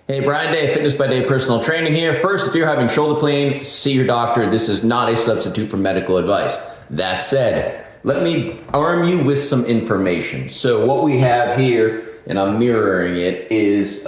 Hey, Brian Day, Fitness by Day Personal Training here. First, if you're having shoulder pain, see your doctor. This is not a substitute for medical advice. That said, let me arm you with some information. So what we have here, and I'm mirroring it, is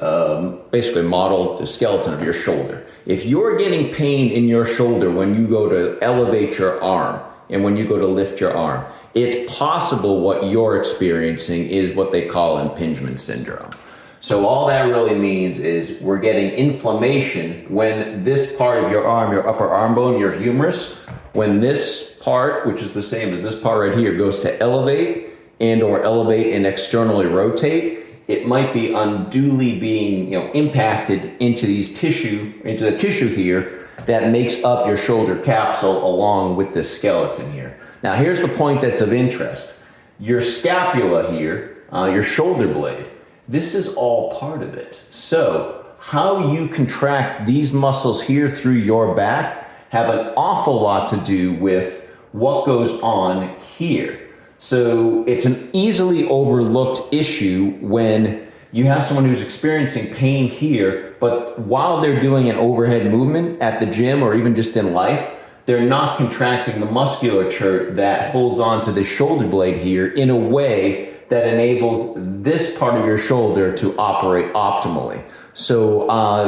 basically modeled the skeleton of your shoulder. If you're getting pain in your shoulder when you go to elevate your arm and when you go to lift your arm, it's possible what you're experiencing is what they call impingement syndrome. So all that really means is we're getting inflammation when this part of your arm, your upper arm bone, your humerus, when this part, which is the same as this part right here, goes to elevate and externally rotate, it might be unduly being impacted into the tissue here that makes up your shoulder capsule along with the skeleton here. Now here's the point that's of interest. Your scapula here, your shoulder blade, this is all part of it. So how you contract these muscles here through your back have an awful lot to do with what goes on here. So it's an easily overlooked issue when you have someone who's experiencing pain here, but while they're doing an overhead movement at the gym or even just in life, they're not contracting the musculature that holds on to the shoulder blade here in a way that enables this part of your shoulder to operate optimally. So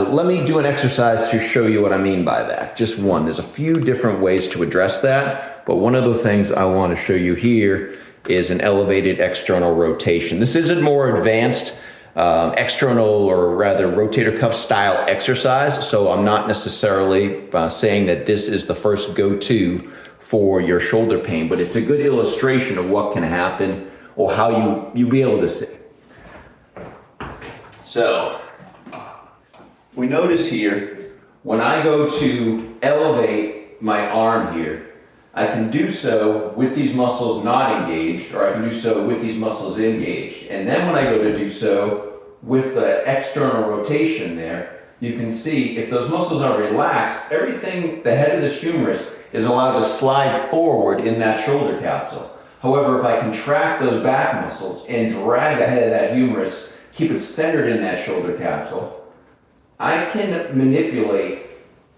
let me do an exercise to show you what I mean by that. Just one. There's a few different ways to address that, but one of the things I want to show you here is an elevated external rotation. This is a more advanced external, or rather rotator cuff style exercise, so I'm not necessarily saying that this is the first go-to for your shoulder pain, but it's a good illustration of what can happen or how you'll be able to see. So we notice here, when I go to elevate my arm here, I can do so with these muscles not engaged, or I can do so with these muscles engaged. And then when I go to do so with the external rotation there, you can see if those muscles are relaxed, everything, the head of this humerus is allowed to slide forward in that shoulder capsule. However, if I contract those back muscles and drag the head of that humerus, keep it centered in that shoulder capsule, I can manipulate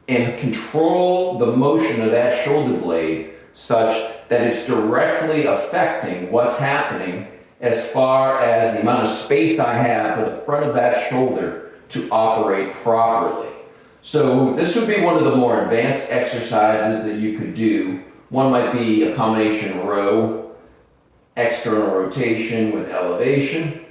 and control the motion of that shoulder blade such that it's directly affecting what's happening as far as the amount of space I have for the front of that shoulder to operate properly. So this would be one of the more advanced exercises that you could do. One might be a combination row, external rotation with elevation,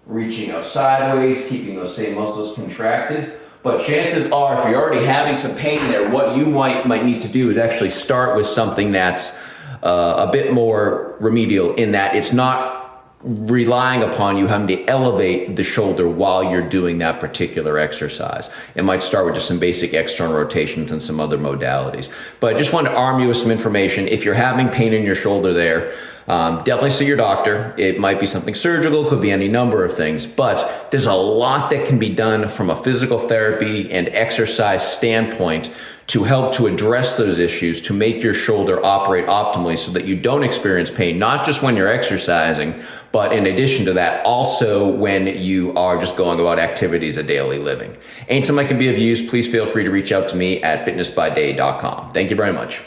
reaching out sideways, keeping those same muscles contracted. But chances are, if you're already having some pain there, what you might need to do is actually start with something that's a bit more remedial, in that it's not relying upon you having to elevate the shoulder while you're doing that particular exercise. It might start with just some basic external rotations and some other modalities. But I just want to arm you with some information. If you're having pain in your shoulder there, definitely see your doctor. It might be something surgical, could be any number of things, but there's a lot that can be done from a physical therapy and exercise standpoint to help to address those issues, to make your shoulder operate optimally so that you don't experience pain, not just when you're exercising, but in addition to that, also when you are just going about activities of daily living. Anytime I can be of use, please feel free to reach out to me at fitnessbyday.com. Thank you very much.